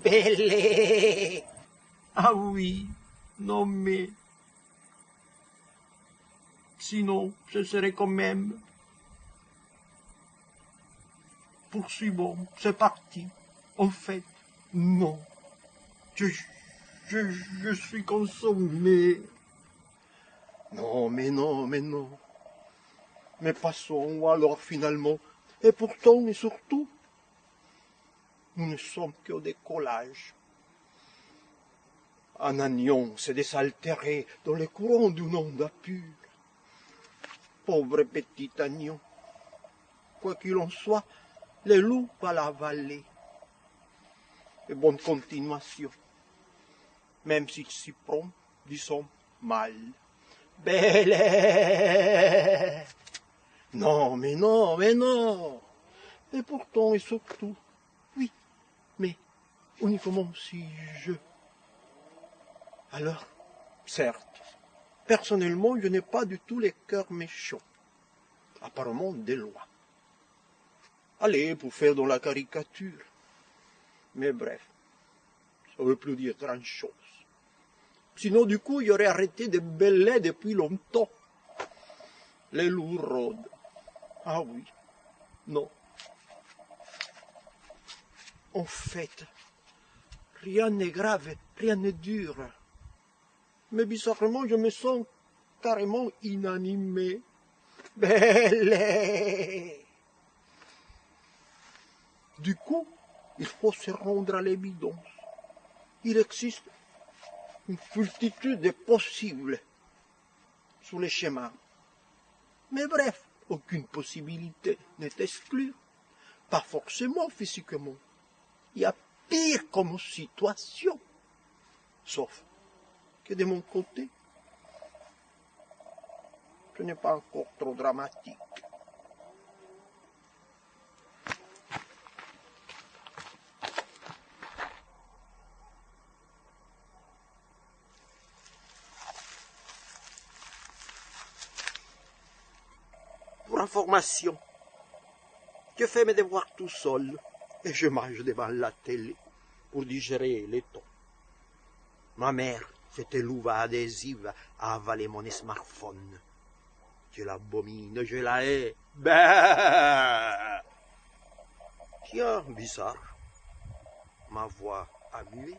belle. Ah oui, non mais... Sinon, ce serait quand même... Poursuivons, c'est parti. En fait, non. Je suis consommé. Non, mais non, mais non. Mais passons alors finalement. Et pourtant, et surtout, nous ne sommes qu'au décollage. Un agnon s'est désaltéré dans les courants d'une onde pure. Pauvre petit agnon. Quoi qu'il en soit, les loups à la vallée. Et bonne continuation. Même s'il s'y prend, disons, mal. Belle. Non, mais non, mais non. Et pourtant, et surtout, oui, mais uniquement si je... Alors, certes, personnellement, je n'ai pas du tout les cœurs méchants. Apparemment, des lois. Allez, pour faire dans la caricature. Mais bref, ça ne veut plus dire grand-chose. Sinon, du coup, il aurait arrêté de bêler depuis longtemps. Les loups rôdent. Ah oui, non. En fait, rien n'est grave, rien n'est dur. Mais bizarrement, je me sens carrément inanimé. Belle. Du coup, il faut se rendre à l'évidence. Il existe une multitude de possibles sous les schémas. Mais bref, aucune possibilité n'est exclue, pas forcément physiquement. Il y a pire comme situation, sauf que de mon côté, ce n'est pas encore trop dramatique. Pour information, je fais mes devoirs tout seul et je mange devant la télé pour digérer les tons. Ma mère, cette louve adhésive, a avalé mon smartphone. Je l'abomine, je la hais. Ben. Tiens, bizarre. Ma voix a mué.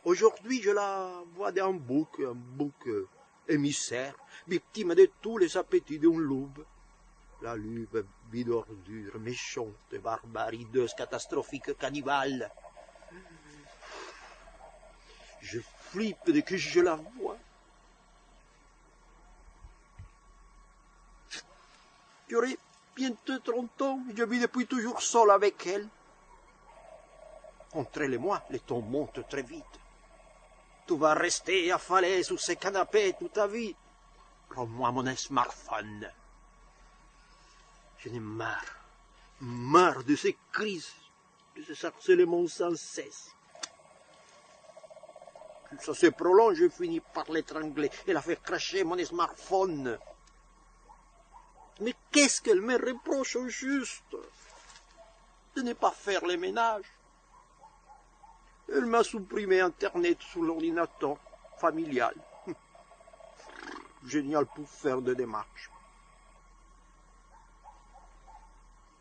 Aujourd'hui, je la vois d'un bouc émissaire, victime de tous les appétits d'une louve. La louve bidordure, méchante, barbarideuse, catastrophique, cannibale. Je flippe dès que je la vois. J'aurai bientôt 30 ans et je vis depuis toujours seul avec elle. Entre elle et moi, les temps montent très vite. Tu vas rester affalé sur ces canapés toute ta vie. Prends-moi mon smartphone. Je n'ai marre de ces crises, de ces harcèlements sans cesse. Ça se prolonge, je finis par l'étrangler et la faire cracher mon smartphone. Mais qu'est-ce qu'elle me reproche au juste? De ne pas faire les ménages. Elle m'a supprimé Internet sur l'ordinateur familial. Génial pour faire des démarches.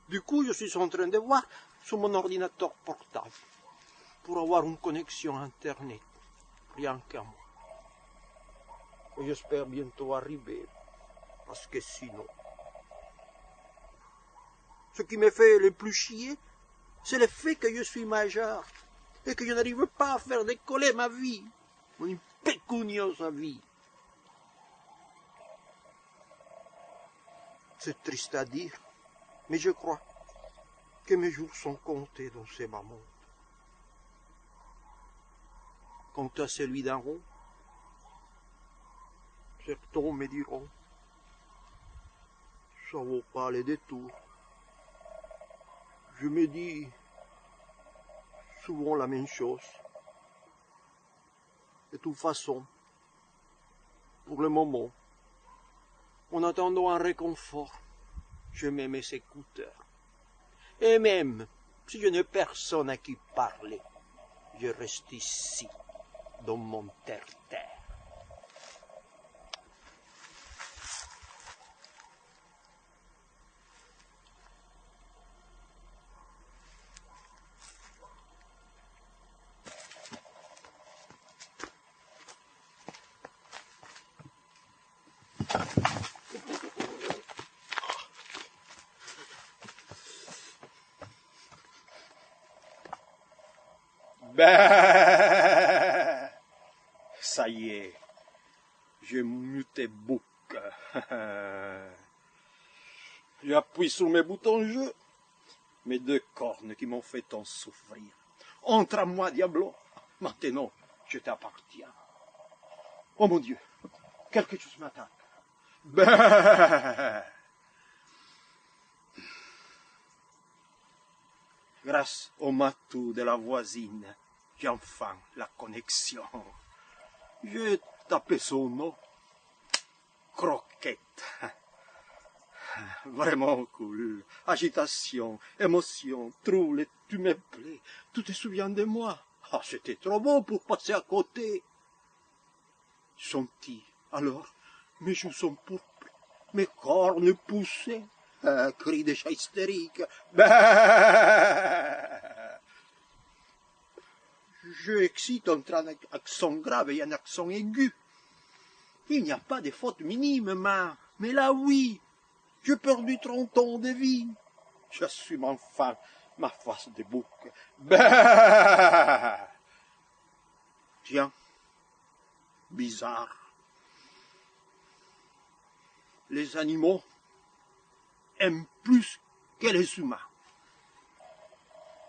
Du coup, je suis en train de voir sur mon ordinateur portable pour avoir une connexion Internet. Rien qu'à moi. Et j'espère bientôt arriver, parce que sinon... Ce qui me fait le plus chier, c'est le fait que je suis majeur et que je n'arrive pas à faire décoller ma vie, mon impécunieuse vie. C'est triste à dire, mais je crois que mes jours sont comptés dans ces moments. Quant à celui d'un rond, certains me diront, ça vaut pas les détours. Je me dis souvent la même chose. De toute façon, pour le moment, en attendant un réconfort, je mets mes écouteurs. Et même si je n'ai personne à qui parler, je reste ici, dans mon terre-terre. Ben, ça y est, j'ai muté bouc. J'appuie sur mes boutons jeu, mes deux cornes qui m'ont fait tant souffrir. Entre à moi, diablo, maintenant je t'appartiens. Oh mon Dieu, quelque chose m'attaque. Ben, grâce au matou de la voisine, j'ai enfin la connexion. J'ai tapé son nom. Croquette. Vraiment cool. Agitation, émotion, trouble, tu me plais. Tu te souviens de moi? Ah, c'était trop beau pour passer à côté. Senti, alors, mes joues sont pourpres, mes cornes poussées. Un cri de chat hystérique. Je excite entre un accent grave et un accent aigu. Il n'y a pas de faute minime, mais là oui, j'ai perdu 30 ans de vie. J'assume enfin ma face de bouc. Tiens, bizarre. Les animaux aiment plus que les humains.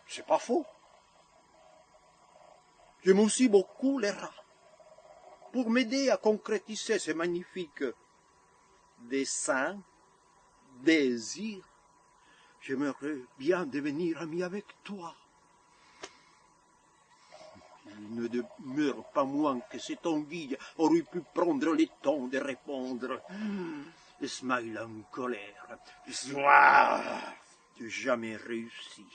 C'est pas faux. J'aime aussi beaucoup les rats. Pour m'aider à concrétiser ces magnifiques desseins, désirs, j'aimerais bien devenir ami avec toi. Il ne demeure pas moins que cette anguille aurait pu prendre le temps de répondre. Le smile en colère, le soir de jamais réussi.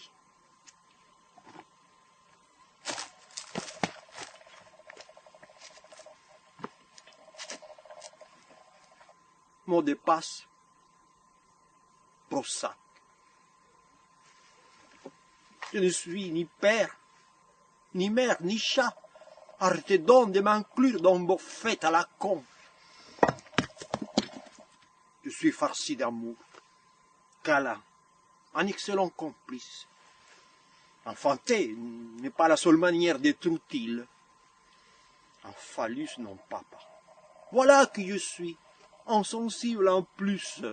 Mot de passe, Prozac. Je ne suis ni père, ni mère, ni chat. Arrêtez donc de m'inclure dans vos fêtes à la con. Je suis farci d'amour, câlin, un excellent complice. Enfanter n'est pas la seule manière d'être utile. Un phallus non papa. Voilà qui je suis, insensible en plus.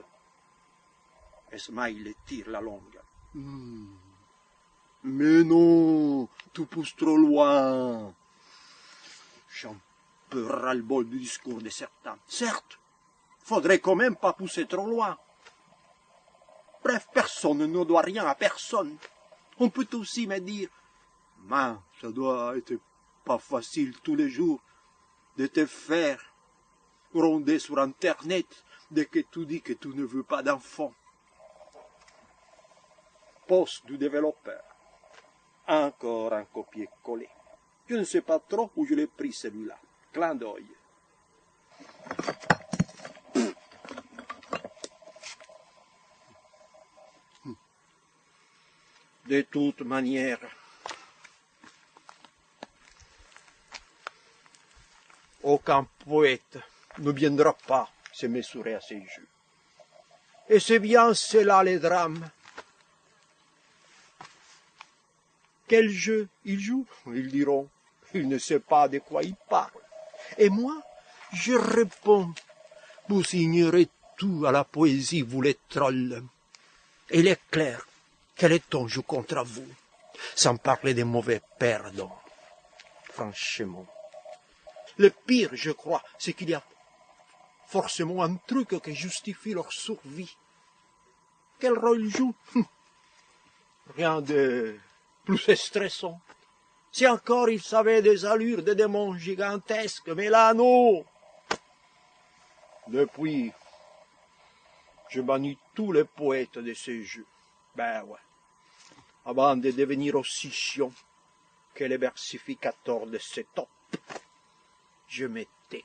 Et Smile tire la langue. Mais non, tu pousses trop loin. J'en peux ras-le-bol du discours de certains. Certes, faudrait quand même pas pousser trop loin. Bref, personne ne doit rien à personne. On peut aussi me dire, mais ça doit être pas facile tous les jours de te faire ronder sur Internet dès que tu dis que tu ne veux pas d'enfant. Poste du développeur. Encore un copier-coller. Je ne sais pas trop où je l'ai pris celui-là. Clin d'œil. De toute manière, aucun poète ne viendra pas se mesurer à ces jeux. Et c'est bien cela les drames. Quel jeu il joue? Ils diront, il ne sait pas de quoi il parle. Et moi, je réponds, vous ignorez tout à la poésie, vous les trolls. Et il est clair quel est ton jeu contre vous, sans parler des mauvais perdants. Franchement. Le pire, je crois, c'est qu'il y a forcément un truc qui justifie leur survie. Quel rôle ils jouent? Rien de plus stressant. Si encore ils savaient des allures de démons gigantesques, mais là, non. Depuis, je bannis tous les poètes de ces jeux. Ben ouais. Avant de devenir aussi chiant que le versificateur de ce top. Je me tais.